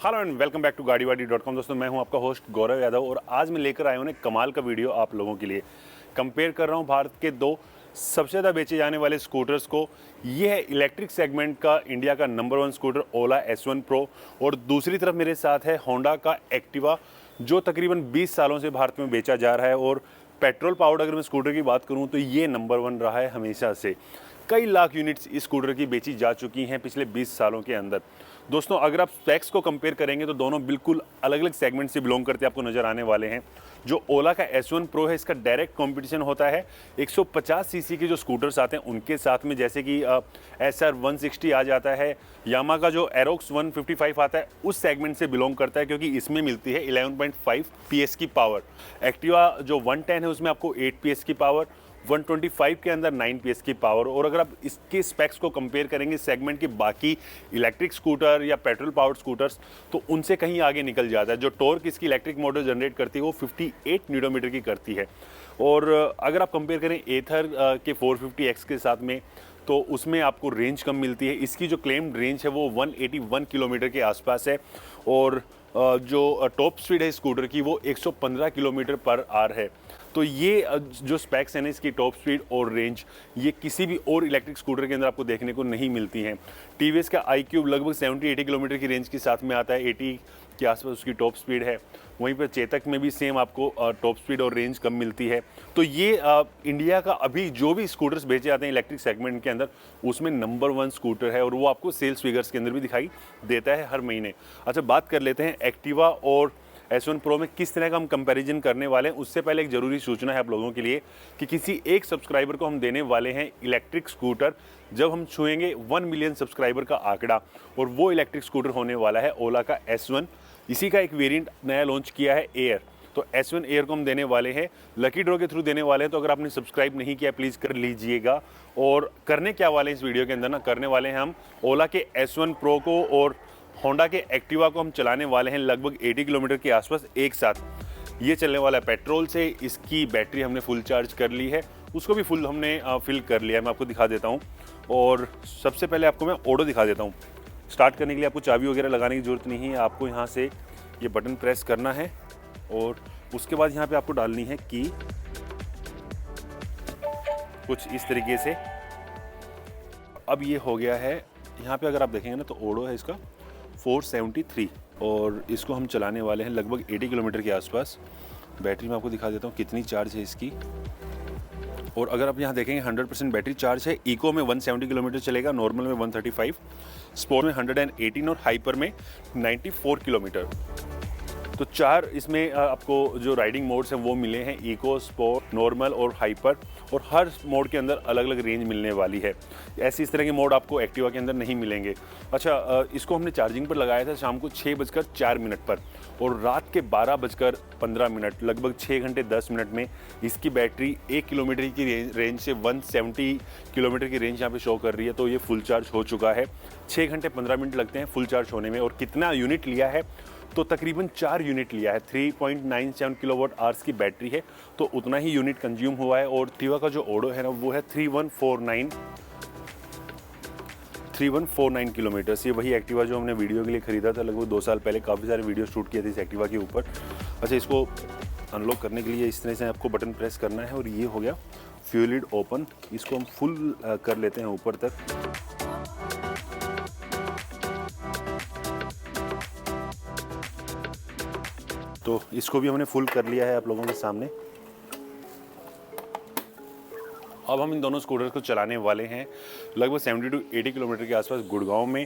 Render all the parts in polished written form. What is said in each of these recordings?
Hello and welcome back to गाड़ीवाड़ी.com। दोस्तों मैं हूं आपका होस्ट गौरव यादव और आज मैं लेकर आया हूं एक कमाल का वीडियो आप लोगों के लिए। कंपेयर कर रहा हूं भारत के दो सबसे ज़्यादा बेचे जाने वाले स्कूटर्स को। ये है इलेक्ट्रिक सेगमेंट का इंडिया का नंबर 1 स्कूटर ओला S1 Pro और दूसरी तरफ मेरे साथ है होंडा का एक्टिवा जो तकरीबन 20 सालों से भारत में बेचा जा रहा है। और पेट्रोल पावर्ड अगर मैं स्कूटर की बात करूं तो ये नंबर 1 रहा है हमेशा से। कई लाख यूनिट्स इस स्कूटर की बेची जा चुकी हैं पिछले 20 सालों के अंदर। दोस्तों अगर आप स्पेक्स को कंपेयर करेंगे तो दोनों बिल्कुल अलग अलग सेगमेंट से बिलोंग करते आपको नज़र आने वाले हैं। जो ओला का S1 Pro है इसका डायरेक्ट कंपटीशन होता है 150 सीसी के जो स्कूटर्स आते हैं उनके साथ में, जैसे कि SR 160 आ जाता है। यामा का जो एरोक्स 155 आता है उस सेगमेंट से बिलोंग करता है क्योंकि इसमें मिलती है 11.5 PS की पावर। एक्टिवा जो 110 है उसमें आपको 8 PS की पावर, 125 के अंदर 9 PS की पावर। और अगर आप इसके स्पेक्स को कंपेयर करेंगे सेगमेंट के बाकी इलेक्ट्रिक स्कूटर या पेट्रोल पावर्ड स्कूटर्स तो उनसे कहीं आगे निकल जाता है। जो टॉर्क इसकी इलेक्ट्रिक मोटर जनरेट करती है वो 58 न्यूटन की करती है। और अगर आप कंपेयर करें एथर के 450X के साथ में तो उसमें आपको रेंज कम मिलती है। इसकी जो क्लेम्ड रेंज है वो 181 किलोमीटर के आसपास है और जो टॉप स्पीड है स्कूटर की वो 115 किलोमीटर पर आवर है। तो ये जो स्पेक्स हैं ना इसकी टॉप स्पीड और रेंज ये किसी भी और इलेक्ट्रिक स्कूटर के अंदर आपको देखने को नहीं मिलती हैं। टीवीएस का iQube लगभग 70-80 किलोमीटर की रेंज के साथ में आता है, 80 के आसपास उसकी टॉप स्पीड है। वहीं पर चेतक में भी सेम आपको टॉप स्पीड और रेंज कम मिलती है। तो ये इंडिया का अभी जो भी स्कूटर्स बेचे जाते हैं इलेक्ट्रिक सेगमेंट के अंदर उसमें नंबर 1 स्कूटर है और वो आपको सेल्स फिगर्स के अंदर भी दिखाई देता है हर महीने। अच्छा, बात कर लेते हैं एक्टिवा और S1 Pro में किस तरह का हम कंपैरिजन करने वाले हैं। उससे पहले एक ज़रूरी सूचना है आप लोगों के लिए कि किसी एक सब्सक्राइबर को हम देने वाले हैं इलेक्ट्रिक स्कूटर जब हम छुएंगे 1 मिलियन सब्सक्राइबर का आंकड़ा। और वो इलेक्ट्रिक स्कूटर होने वाला है ओला का S1। इसी का एक वेरिएंट नया लॉन्च किया है एयर। तो S1 एयर को हम देने वाले हैं, लकी ड्रॉ के थ्रू देने वाले हैं। तो अगर आपने सब्सक्राइब नहीं किया प्लीज़ कर लीजिएगा। और करने क्या वाले हैं इस वीडियो के अंदर ना, करने वाले हैं हम ओला के S1 Pro को और होंडा के एक्टिवा को हम चलाने वाले हैं लगभग 80 किलोमीटर के आसपास एक साथ। ये चलने वाला है पेट्रोल से। इसकी बैटरी हमने फुल चार्ज कर ली है, उसको भी फुल हमने फिल कर लिया है। मैं आपको दिखा देता हूँ और सबसे पहले आपको मैं ऑडो दिखा देता हूँ। स्टार्ट करने के लिए आपको चाबी वगैरह लगाने की ज़रूरत नहीं है। आपको यहाँ से ये बटन प्रेस करना है और उसके बाद यहाँ पे आपको डालनी है की कुछ इस तरीके से। अब ये हो गया है। यहाँ पे अगर आप देखेंगे ना तो ऑडो है इसका 473 और इसको हम चलाने वाले हैं लगभग 80 किलोमीटर के आसपास। बैटरी में आपको दिखा देता हूँ कितनी चार्ज है इसकी। और अगर आप यहाँ देखेंगे 100% बैटरी चार्ज है। इको में 170 किलोमीटर चलेगा, नॉर्मल में 135, स्पोर्ट में 118 और हाइपर में 94 किलोमीटर। तो 4 इसमें आपको जो राइडिंग मोड्स हैं वो मिले हैं, इको, स्पोर्ट, नॉर्मल और हाइपर। और हर मोड के अंदर अलग अलग रेंज मिलने वाली है। ऐसी इस तरह के मोड आपको एक्टिवा के अंदर नहीं मिलेंगे। अच्छा, इसको हमने चार्जिंग पर लगाया था शाम को 6:04 पर और रात के 12:15, लगभग 6 घंटे 10 मिनट में इसकी बैटरी 1 किलोमीटर की रेंज से 170 किलोमीटर की रेंज यहाँ पे शो कर रही है। तो ये फुल चार्ज हो चुका है। 6 घंटे 15 मिनट लगते हैं फुल चार्ज होने में। और कितना यूनिट लिया है तो तकरीबन 4 यूनिट लिया है। 3.97 किलोवाट आवर्स की बैटरी है तो उतना ही यूनिट कंज्यूम हुआ है। और एक्टिवा का जो ऑडो है ना वो है 3149 किलोमीटर्स। ये वही एक्टिवा जो हमने वीडियो के लिए ख़रीदा था लगभग 2 साल पहले। काफ़ी सारे वीडियो शूट किए थे इस एक्टिवा के ऊपर। अच्छा, इसको अनलॉक करने के लिए इस तरह से आपको बटन प्रेस करना है और ये हो गया फ्यूल लिड ओपन। इसको हम फुल कर लेते हैं ऊपर तक। तो इसको भी हमने फुल कर लिया है आप लोगों के सामने। अब हम इन दोनों स्कूटर्स को चलाने वाले हैं लगभग 70 to 80 किलोमीटर के आसपास गुड़गांव में।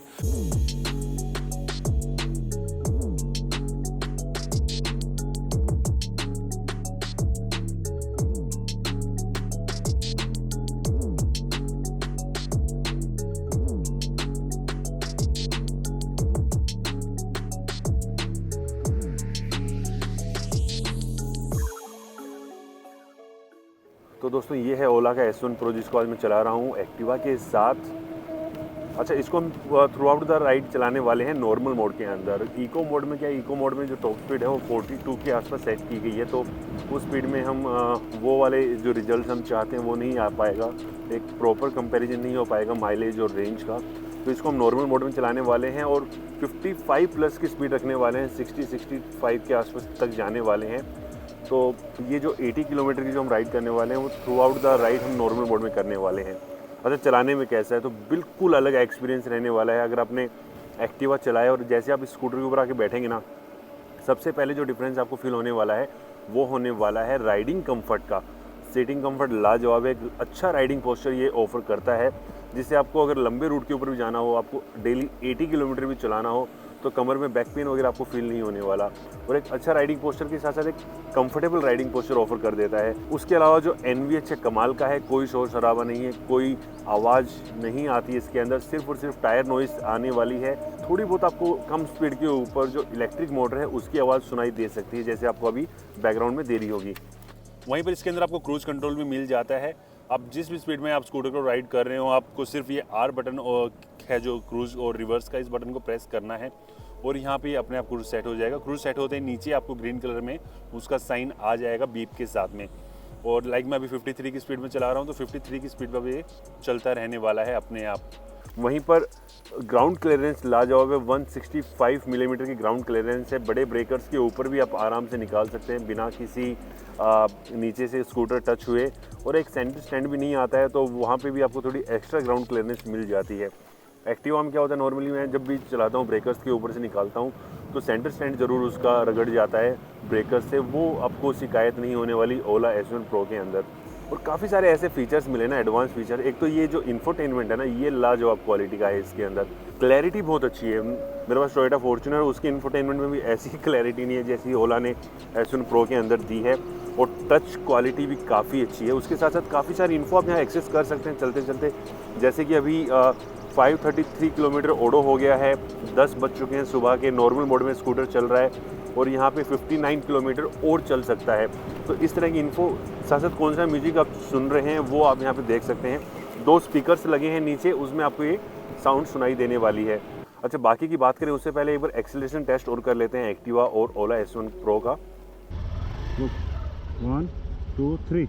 तो दोस्तों ये है ओला का S1 Pro जिसको आज मैं चला रहा हूँ एक्टिवा के साथ। अच्छा, इसको हम थ्रू आउट द राइड चलाने वाले हैं नॉर्मल मोड के अंदर। इको मोड में क्या, इको मोड में जो टॉप स्पीड है वो 42 के आसपास सेट की गई है। तो उस स्पीड में हम वो वाले जो रिजल्ट हम चाहते हैं वो नहीं आ पाएगा। एक प्रॉपर कंपैरिजन नहीं हो पाएगा माइलेज और रेंज का। तो इसको हम नॉर्मल मोड में चलाने वाले हैं और 55 प्लस की स्पीड रखने वाले हैं, 60-65 के आसपास तक जाने वाले हैं। तो ये जो 80 किलोमीटर की जो हम राइड करने वाले हैं वो थ्रू आउट द राइड हम नॉर्मल मोड में करने वाले हैं। अच्छा, चलाने में कैसा है, तो बिल्कुल अलग एक्सपीरियंस रहने वाला है। अगर आपने एक्टिवा चलाया और जैसे आप इस स्कूटर के ऊपर आके बैठेंगे ना, सबसे पहले जो डिफरेंस आपको फील होने वाला है वो होने वाला है राइडिंग कंफर्ट का। सीटिंग कंफर्ट लाजवाब है, एक अच्छा राइडिंग पोस्चर ये ऑफर करता है, जिससे आपको अगर लंबे रूट के ऊपर भी जाना हो, आपको डेली 80 किलोमीटर भी चलाना हो, तो कमर में बैक पेन वगैरह आपको फील नहीं होने वाला। और एक अच्छा राइडिंग पोस्चर के साथ साथ एक कंफर्टेबल राइडिंग पोस्चर ऑफर कर देता है। उसके अलावा जो NVH है कमाल का है, कोई शोर शराबा नहीं है, कोई आवाज़ नहीं आती इसके अंदर, सिर्फ और सिर्फ टायर नॉइस आने वाली है। थोड़ी बहुत आपको कम स्पीड के ऊपर जो इलेक्ट्रिक मोटर है उसकी आवाज़ सुनाई दे सकती है, जैसे आपको अभी बैकग्राउंड में दे रही होगी। वहीं पर इसके अंदर आपको क्रूज कंट्रोल भी मिल जाता है। आप जिस भी स्पीड में आप स्कूटर को राइड कर रहे हो, आपको सिर्फ ये R बटन और है जो क्रूज और रिवर्स का, इस बटन को प्रेस करना है और यहाँ पे अपने आप क्रूज सेट हो जाएगा। क्रूज सेट होते ही नीचे आपको ग्रीन कलर में उसका साइन आ जाएगा बीप के साथ में। और लाइक मैं अभी 53 की स्पीड में चला रहा हूँ, तो 53 की स्पीड पर ये चलता रहने वाला है अपने आप। वहीं पर ग्राउंड क्लियरेंस लाजवाब है, 165 मिलीमीटर की ग्राउंड क्लियरेंस है। बड़े ब्रेकर्स के ऊपर भी आप आराम से निकाल सकते हैं बिना किसी नीचे से स्कूटर टच हुए। और एक सेंटर स्टैंड भी नहीं आता है, तो वहाँ पे भी आपको थोड़ी एक्स्ट्रा ग्राउंड क्लियरेंस मिल जाती है। एक्टिवा में क्या होता है, नॉर्मली मैं जब भी चलाता हूँ ब्रेकर्स के ऊपर से निकालता हूँ तो सेंटर स्टैंड ज़रूर उसका रगड़ जाता है ब्रेकर से, वो आपको शिकायत नहीं होने वाली ओला S1 Pro के अंदर। और काफ़ी सारे ऐसे फीचर्स मिले ना, एडवांस फीचर। एक तो ये जो इंफोटेनमेंट है ना, ये लाजवाब क्वालिटी का है इसके अंदर। क्लैरिटी बहुत अच्छी है। मेरे पास टोयोटा फॉर्च्यूनर, उसके इंफोटेनमेंट में भी ऐसी क्लैरिटी नहीं है जैसी ओला ने S1 Pro के अंदर दी है। और टच क्वालिटी भी काफ़ी अच्छी है। उसके साथ साथ काफ़ी सारी इन्फो आप यहाँ एक्सेस कर सकते हैं चलते चलते। जैसे कि अभी 533 किलोमीटर ओडो हो गया है, 10 बज चुके हैं सुबह के, नॉर्मल मोड में स्कूटर चल रहा है और यहाँ पे 59 किलोमीटर और चल सकता है। तो इस तरह की इन्फो, साथ साथ कौन सा म्यूजिक आप सुन रहे हैं वो आप यहाँ पे देख सकते हैं। 2 स्पीकर्स लगे हैं नीचे, उसमें आपको ये साउंड सुनाई देने वाली है। अच्छा, बाकी की बात करें उससे पहले एक बार एक्सीलरेशन टेस्ट और कर लेते हैं एक्टिवा और ओला S1 Pro का। 1 2 3।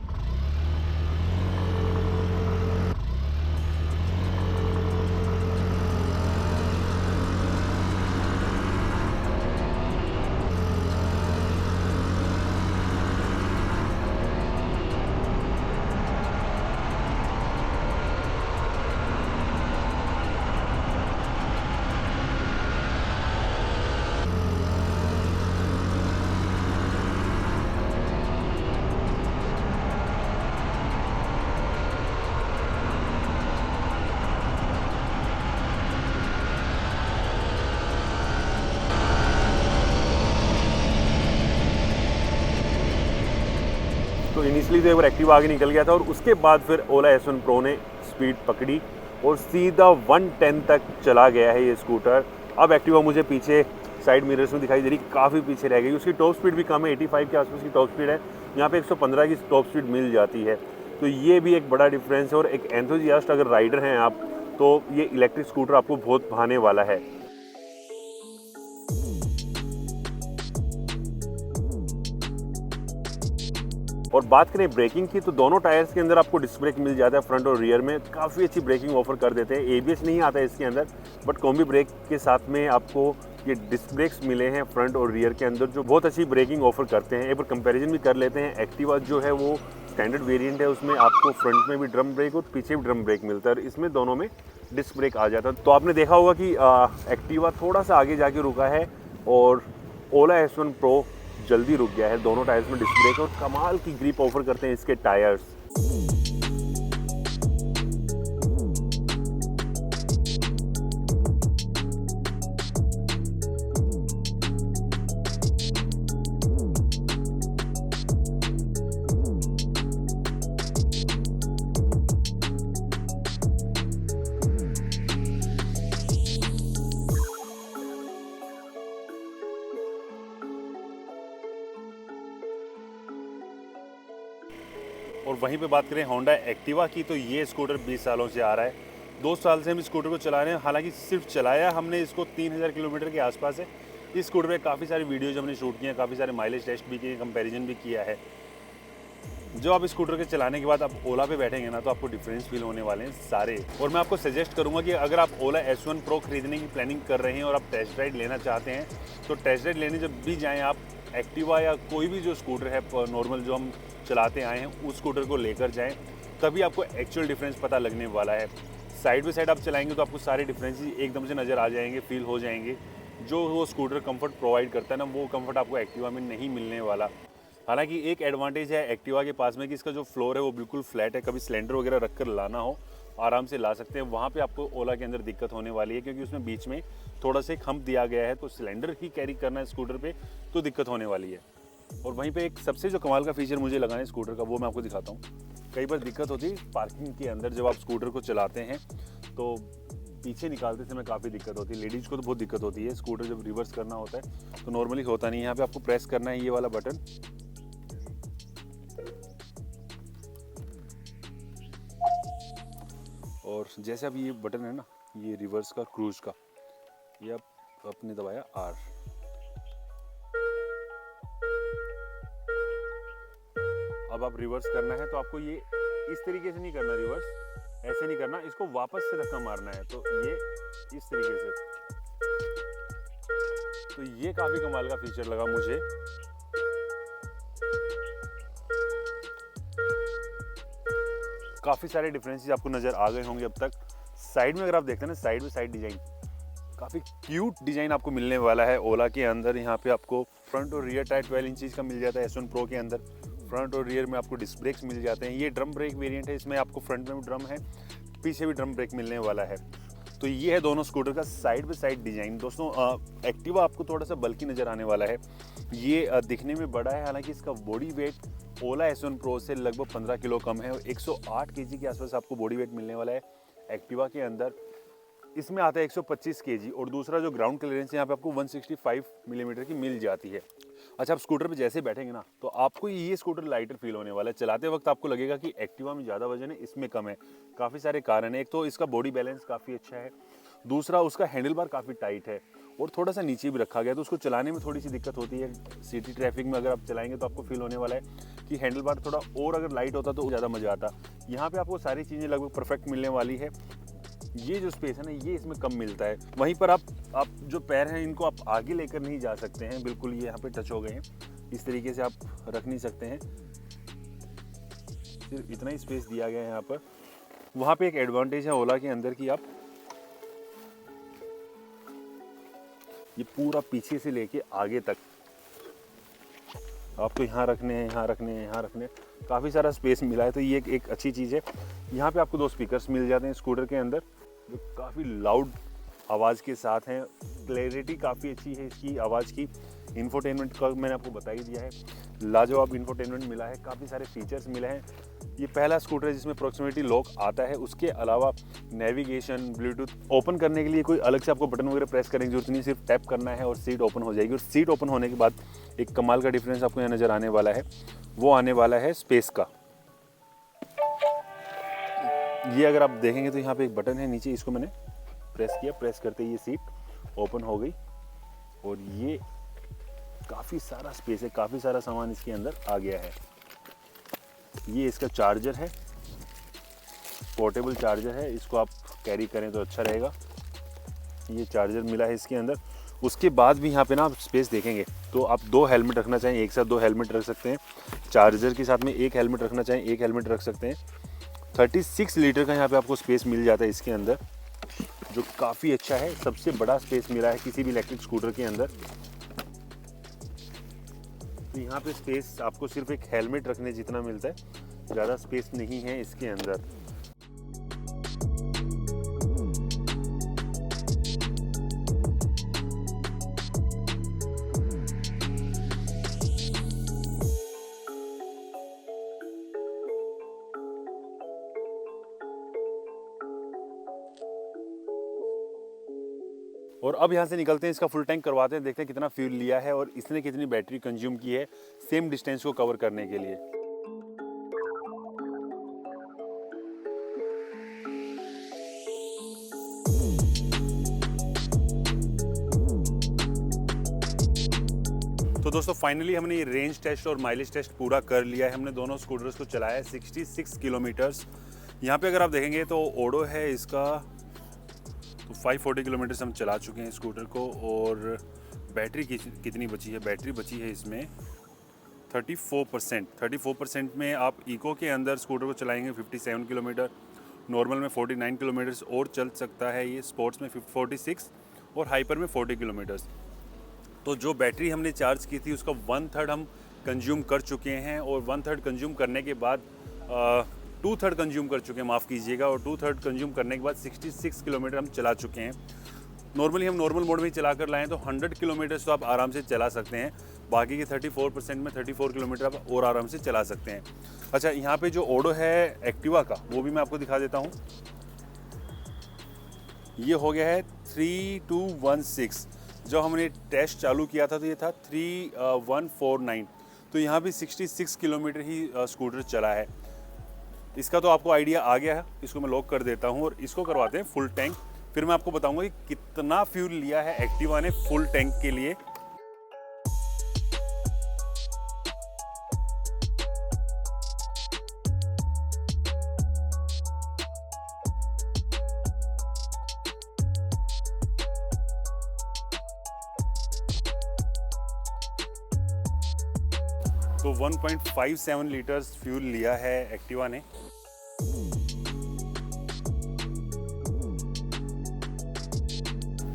तो इनिशियली तो एक बार एक्टिवा आगे निकल गया था और उसके बाद फिर ओला S1 Pro ने स्पीड पकड़ी और सीधा 110 तक चला गया है ये स्कूटर। अब एक्टिवा मुझे पीछे साइड मिरर्स में दिखाई दे रही, काफ़ी पीछे रह गई। उसकी टॉप स्पीड भी कम है, 85 के आसपास की टॉप स्पीड है, यहाँ पे 115 की टॉप स्पीड मिल जाती है। तो ये भी एक बड़ा डिफरेंस है। और एक एंथुजियास्ट अगर राइडर हैं आप, तो ये इलेक्ट्रिक स्कूटर आपको बहुत भाने वाला है। और बात करें ब्रेकिंग की, तो दोनों टायर्स के अंदर आपको डिस्क ब्रेक मिल जाता है, फ्रंट और रियर में। काफ़ी अच्छी ब्रेकिंग ऑफर कर देते हैं। ABS नहीं आता है इसके अंदर, बट कॉम्बी ब्रेक के साथ में आपको ये डिस्क ब्रेक्स मिले हैं फ्रंट और रियर के अंदर, जो बहुत अच्छी ब्रेकिंग ऑफर करते हैं। एक बार कंपैरिजन भी कर लेते हैं। एक्टिवा जो है वो स्टैंडर्ड वेरिएंट है, उसमें आपको फ्रंट में भी ड्रम ब्रेक और पीछे भी ड्रम ब्रेक मिलता है, और इसमें दोनों में डिस्क ब्रेक आ जाता है। तो आपने देखा होगा कि एक्टिवा थोड़ा सा आगे जाके रुका है और ओला S1 Pro जल्दी रुक गया है। दोनों टायर्स में डिस्क ब्रेक और कमाल की ग्रिप ऑफर करते हैं इसके टायर्स। और वहीं पे बात करें होंडा एक्टिवा की, तो ये स्कूटर 20 सालों से आ रहा है। 2 साल से हम इस स्कूटर को चला रहे हैं। हालांकि सिर्फ चलाया हमने इसको 3000 किलोमीटर के आसपास है। इस स्कूटर पे काफ़ी सारी वीडियोज़ हमने शूट किए हैं, काफ़ी सारे माइलेज टेस्ट भी किए, कंपैरिजन भी किया है। जो आप स्कूटर के चलाने के बाद आप ओला पे बैठेंगे ना, तो आपको डिफरेंस फील होने वाले हैं सारे। और मैं आपको सजेस्ट करूंगा कि अगर आप ओला S1 Pro खरीदने की प्लानिंग कर रहे हैं और आप टेस्ट राइड लेना चाहते हैं, तो टेस्ट राइड लेने जब भी जाएं आप एक्टिवा या कोई भी जो स्कूटर है नॉर्मल जो हम चलाते आए हैं उस स्कूटर को लेकर जाएं, तभी आपको एक्चुअल डिफरेंस पता लगने वाला है। साइड बाई साइड आप चलाएंगे तो आपको सारे डिफरेंसेस एकदम से नज़र आ जाएंगे, फील हो जाएंगे। जो वो स्कूटर कंफर्ट प्रोवाइड करता है ना, वो कंफर्ट आपको एक्टिवा में नहीं मिलने वाला। हालांकि एक एडवांटेज है एक्टिवा के पास में कि इसका जो फ्लोर है वो बिल्कुल फ्लैट है, कभी सिलेंडर वगैरह रख कर लाना हो आराम से ला सकते हैं। वहाँ पे आपको ओला के अंदर दिक्कत होने वाली है, क्योंकि उसमें बीच में थोड़ा सा एक हम्प दिया गया है, तो सिलेंडर ही कैरी करना है स्कूटर पे तो दिक्कत होने वाली है। और वहीं पे एक सबसे जो कमाल का फीचर मुझे लगा है स्कूटर का, वो मैं आपको दिखाता हूँ। कई बार दिक्कत होती है पार्किंग के अंदर, जब आप स्कूटर को चलाते हैं तो पीछे निकालते समय काफ़ी दिक्कत होती है। लेडीज़ को तो बहुत दिक्कत होती है, स्कूटर जब रिवर्स करना होता है तो नॉर्मली होता नहीं है। यहाँ पे आपको प्रेस करना है ये वाला बटन, और जैसे अब ये बटन है ना, ये रिवर्स का क्रूज का, ये अब आपने दबाया R, अब आप रिवर्स करना है तो आपको ये इस तरीके से नहीं करना, रिवर्स ऐसे नहीं करना, इसको वापस से धक्का मारना है, तो ये इस तरीके से। तो ये काफी कमाल का फीचर लगा मुझे। काफी सारे डिफरेंसेस आपको नजर आ गए होंगे अब तक। साइड में अगर आप देखते हैं ना, साइड बाय साइड डिजाइन, काफी क्यूट डिजाइन आपको मिलने वाला है ओला के अंदर। यहाँ पे आपको फ्रंट और रियर टायर 12 इंचज का मिल जाता है S1 Pro के अंदर। फ्रंट और रियर में आपको डिस्क ब्रेक्स मिल जाते हैं। ये ड्रम ब्रेक वेरिएंट है, इसमें आपको फ्रंट में भी ड्रम है, पीछे भी ड्रम ब्रेक मिलने वाला है। तो ये है दोनों स्कूटर का साइड बाय साइड डिजाइन। दोस्तों एक्टिवा आपको थोड़ा सा बल्कि नजर आने वाला है, ये दिखने में बड़ा है, हालांकि इसका बॉडी वेट ओला S1 Pro से लगभग 15 किलो कम है। 108 kg के आसपास आपको बॉडी वेट मिलने वाला है एक्टिवा के अंदर। इसमें आता है 125 kg, और दूसरा जो ग्राउंड क्लियरेंस यहाँ पे आपको 165 मिलीमीटर की मिल जाती है। अच्छा, आप स्कूटर पे जैसे बैठेंगे ना, तो आपको ये स्कूटर लाइटर फील होने वाला है। चलाते वक्त आपको लगेगा कि एक्टिवा में ज़्यादा वजन है, इसमें कम है। काफ़ी सारे कारण है। एक तो इसका बॉडी बैलेंस काफ़ी अच्छा है, दूसरा उसका हैंडल बार काफ़ी टाइट है और थोड़ा सा नीचे भी रखा गया, तो उसको चलाने में थोड़ी सी दिक्कत होती है। सिटी ट्रैफिक में अगर आप चलाएंगे तो आपको फील होने वाला है कि हैंडल बार थोड़ा और अगर लाइट होता तो ज़्यादा मज़ा आता। यहाँ पे आपको सारी चीज़ें लगभग परफेक्ट मिलने वाली है। ये जो स्पेस है ना, ये इसमें कम मिलता है। वहीं पर आप जो पैर हैं इनको आप आगे लेकर नहीं जा सकते हैं, बिल्कुल ये यहाँ पे टच हो गए हैं, इस तरीके से आप रख नहीं सकते हैं, सिर्फ इतना ही स्पेस दिया गया है यहाँ पर। वहाँ पे एक एडवांटेज है ओला के अंदर की आप ये पूरा पीछे से लेके आगे तक आपको यहाँ रखने हैं, यहाँ रखने हैं, यहाँ रखने, काफ़ी सारा स्पेस मिला है। तो ये एक अच्छी चीज़ है। यहाँ पे आपको 2 स्पीकर्स मिल जाते हैं स्कूटर के अंदर, जो काफ़ी लाउड आवाज़ के साथ हैं। क्लैरिटी काफ़ी अच्छी है इसकी आवाज़ की। इंफोटेनमेंट का मैंने आपको बता ही दिया है, लाजवाब इंफोटेनमेंट मिला है, काफ़ी सारे फीचर्स मिले हैं। ये पहला स्कूटर है जिसमें प्रॉक्सिमिटी लॉक आता है। उसके अलावा नेविगेशन, ब्लूटूथ ओपन करने के लिए कोई अलग से आपको बटन वगैरह प्रेस करने की जरूरत नहीं, सिर्फ टैप करना है और सीट ओपन हो जाएगी। और सीट ओपन होने के बाद एक कमाल का डिफरेंस आपको यहाँ नज़र आने वाला है, वो आने वाला है स्पेस का। ये अगर आप देखेंगे तो यहाँ पे एक बटन है नीचे, इसको मैंने प्रेस किया, प्रेस करते ही ये सीट ओपन हो गई और ये काफ़ी सारा स्पेस है, काफ़ी सारा सामान इसके अंदर आ गया है। ये इसका चार्जर है, पोर्टेबल चार्जर है, इसको आप कैरी करें तो अच्छा रहेगा। ये चार्जर मिला है इसके अंदर। उसके बाद भी यहाँ पे ना आप स्पेस देखेंगे तो आप 2 हेलमेट रखना चाहें, एक साथ 2 हेलमेट रख सकते हैं। चार्जर के साथ में 1 हेलमेट रखना चाहें, 1 हेलमेट रख सकते हैं। 36 लीटर का यहाँ पे आपको स्पेस मिल जाता है इसके अंदर, जो काफ़ी अच्छा है। सबसे बड़ा स्पेस मिला है किसी भी इलेक्ट्रिक स्कूटर के अंदर। तो यहाँ पे स्पेस आपको सिर्फ एक हेलमेट रखने जितना मिलता है, ज़्यादा स्पेस नहीं है इसके अंदर। और अब यहाँ से निकलते हैं, इसका फुल टैंक करवाते हैं, देखते हैं कितना फ्यूल लिया है और इसने कितनी बैटरी कंज्यूम की है सेम डिस्टेंस को कवर करने के लिए। तो दोस्तों फाइनली हमने ये रेंज टेस्ट और माइलेज टेस्ट पूरा कर लिया है। हमने दोनों स्कूटर्स को चलाया है 66 किलोमीटर्स। यहाँ पे अगर आप देखेंगे तो ओडो है इसका, तो 540 किलोमीटर्स हम चला चुके हैं स्कूटर को। और बैटरी कितनी बची है? बैटरी बची है इसमें 34% में आप इको के अंदर स्कूटर को चलाएंगे 57 किलोमीटर, नॉर्मल में 49 किलोमीटर्स और चल सकता है ये, स्पोर्ट्स में 46 और हाइपर में 40 किलोमीटर्स। तो जो बैटरी हमने चार्ज की थी उसका 1/3 हम कंज्यूम कर चुके हैं, और 1/3 कंज्यूम करने के बाद 2/3 कंज्यूम कर चुके हैं, माफ़ कीजिएगा, और 2/3 कंज्यूम करने के बाद 66 किलोमीटर हम चला चुके हैं। नॉर्मली हम नॉर्मल मोड में ही चला कर लाएँ तो 100 किलोमीटर्स तो आप आराम से चला सकते हैं, बाकी के 34% में 34 किलोमीटर आप और आराम से चला सकते हैं। अच्छा, यहाँ पे जो ओडो है एक्टिवा का वो भी मैं आपको दिखा देता हूँ। ये हो गया है 3216। जब हमने टेस्ट चालू किया था तो ये था 3149। तो यहाँ भी 66 किलोमीटर ही स्कूटर चला है। इसका तो आपको आइडिया आ गया है। इसको मैं लॉक कर देता हूँ और इसको करवाते हैं फुल टैंक, फिर मैं आपको बताऊंगा कि कितना फ्यूल लिया है एक्टिवा ने फुल टैंक के लिए। तो 1.57 लीटर्स फ्यूल लिया है एक्टिवा ने।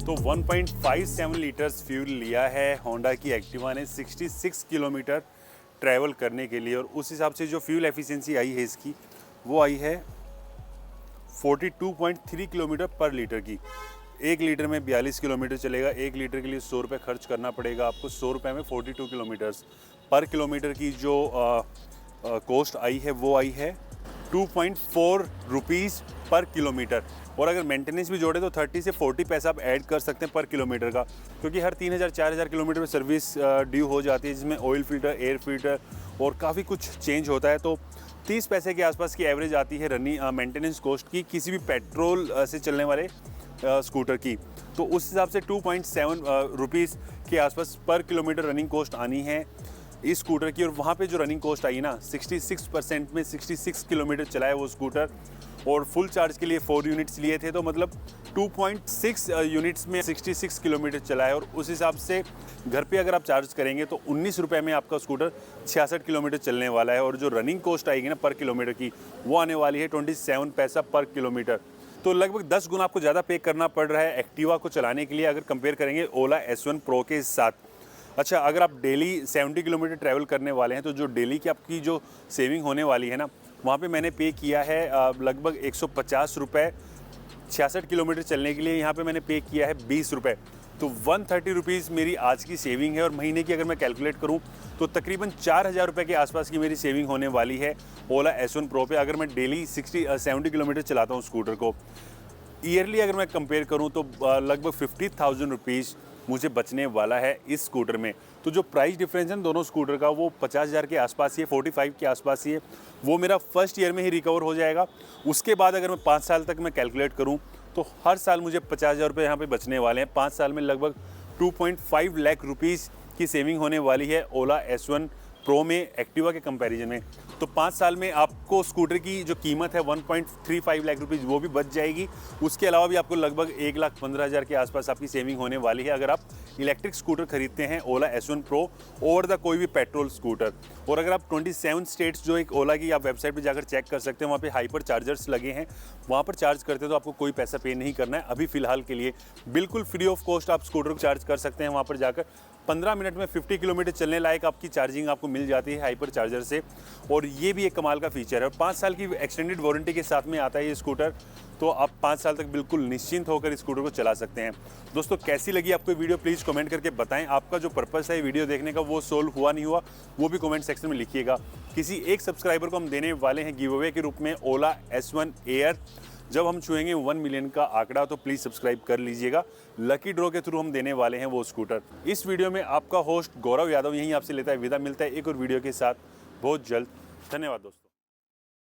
तो 1.57 लीटर्स फ्यूल लिया है होंडा की एक्टिवा ने 66 किलोमीटर ट्रैवल करने के लिए, और उस हिसाब से जो फ्यूल एफिशिएंसी आई है इसकी वो आई है 42.3 किलोमीटर पर लीटर की। 1 लीटर में 42 किलोमीटर चलेगा। 1 लीटर के लिए 100 रुपये खर्च करना पड़ेगा आपको। 100 रुपये में 42 किलोमीटर्स पर किलोमीटर की जो कॉस्ट आई है वो आई है 2.4 रुपीज़ पर किलोमीटर। और अगर मेंटेनेंस भी जोड़े तो 30 से 40 पैसा आप ऐड कर सकते हैं पर किलोमीटर का, क्योंकि हर 3000-4000 किलोमीटर में सर्विस ड्यू हो जाती है, जिसमें ऑयल फिल्टर, एयर फिल्टर और काफ़ी कुछ चेंज होता है। तो 30 पैसे के आसपास की एवरेज आती है रनिंग मेंटेनेंस कॉस्ट की किसी भी पेट्रोल से चलने वाले स्कूटर की। तो उस हिसाब से 2.7 रुपीज़ के आसपास पर किलोमीटर रनिंग कॉस्ट आनी है इस स्कूटर की। और वहाँ पे जो रनिंग कॉस्ट आई ना 66% में 66 किलोमीटर चलाया वो स्कूटर, और फुल चार्ज के लिए 4 यूनिट्स लिए थे, तो मतलब 2.6 यूनिट्स में 66 किलोमीटर चलाया। और उस हिसाब से घर पे अगर आप चार्ज करेंगे तो 19 रुपये में आपका स्कूटर 66 किलोमीटर चलने वाला है। और जो रनिंग कॉस्ट आएगी ना पर किलोमीटर की वो आने वाली है 27 पैसा पर किलोमीटर। तो लगभग 10 गुना आपको ज़्यादा पे करना पड़ रहा है एक्टिवा को चलाने के लिए अगर कंपेयर करेंगे ओला S1 प्रो के साथ। अच्छा, अगर आप डेली 70 किलोमीटर ट्रैवल करने वाले हैं तो जो डेली की आपकी जो सेविंग होने वाली है ना, वहाँ पे मैंने पे किया है लगभग 150 रुपये 66 किलोमीटर चलने के लिए। यहाँ पे मैंने पे किया है 20 रुपये। तो 130 रुपीज़ मेरी आज की सेविंग है। और महीने की अगर मैं कैलकुलेट करूँ तो तकरीबन 4000 रुपये के आसपास की मेरी सेविंग होने वाली है ओला S1 प्रो पे, अगर मैं डेली 70 किलोमीटर चलाता हूँ स्कूटर को। ईयरली अगर मैं कंपेयर करूँ तो लगभग 50,000 रुपीज़ मुझे बचने वाला है इस स्कूटर में। तो जो प्राइस डिफरेंस है दोनों स्कूटर का वो 50,000 के आसपास ही है, 45 के आसपास ही है। वो मेरा फर्स्ट ईयर में ही रिकवर हो जाएगा। उसके बाद अगर मैं 5 साल तक मैं कैलकुलेट करूं तो हर साल मुझे 50,000 रुपये यहाँ पे बचने वाले हैं। 5 साल में लगभग 2.5 लाख रुपीज़ की सेविंग होने वाली है ओला S1 प्रो में एक्टिवा के कंपैरिजन में। तो 5 साल में आपको स्कूटर की जो कीमत है 1.35 लाख रुपीज़ वो भी बच जाएगी। उसके अलावा भी आपको लगभग 1,15,000 के आसपास आपकी सेविंग होने वाली है अगर आप इलेक्ट्रिक स्कूटर खरीदते हैं ओला S1 प्रो और द कोई भी पेट्रोल स्कूटर। और अगर आप 27 स्टेट्स जो एक ओला की आप वेबसाइट पर जाकर चेक कर सकते हैं, वहाँ पे हाइपर चार्जर्स लगे हैं, वहाँ पर चार्ज करते हैं तो आपको कोई पैसा पे नहीं करना है। अभी फ़िलहाल के लिए बिल्कुल फ्री ऑफ कॉस्ट आप स्कूटर को चार्ज कर सकते हैं। वहाँ पर जाकर 15 मिनट में 50 किलोमीटर चलने लायक आपकी चार्जिंग आपको मिल जाती है हाइपर चार्जर से। और ये भी एक कमाल का फीचर है। और 5 साल की एक्सटेंडेड वारंटी के साथ में आता है ये स्कूटर, तो आप 5 साल तक बिल्कुल निश्चिंत होकर इस स्कूटर को चला सकते हैं। दोस्तों, कैसी लगी आपको वीडियो प्लीज़ कमेंट करके बताएं। आपका जो पर्पस है वीडियो देखने का वो सोल्व हुआ नहीं हुआ वो भी कमेंट सेक्शन में लिखिएगा। किसी एक सब्सक्राइबर को हम देने वाले हैं गिव अवे के रूप में ओला S1 एयर। जब हम छुएंगे 1 मिलियन का आंकड़ा तो प्लीज़ सब्सक्राइब कर लीजिएगा। लकी ड्रॉ के थ्रू हम देने वाले हैं वो स्कूटर। इस वीडियो में आपका होस्ट गौरव यादव यहीं आपसे लेता है विदा। मिलता है एक और वीडियो के साथ बहुत जल्द। धन्यवाद दोस्तों।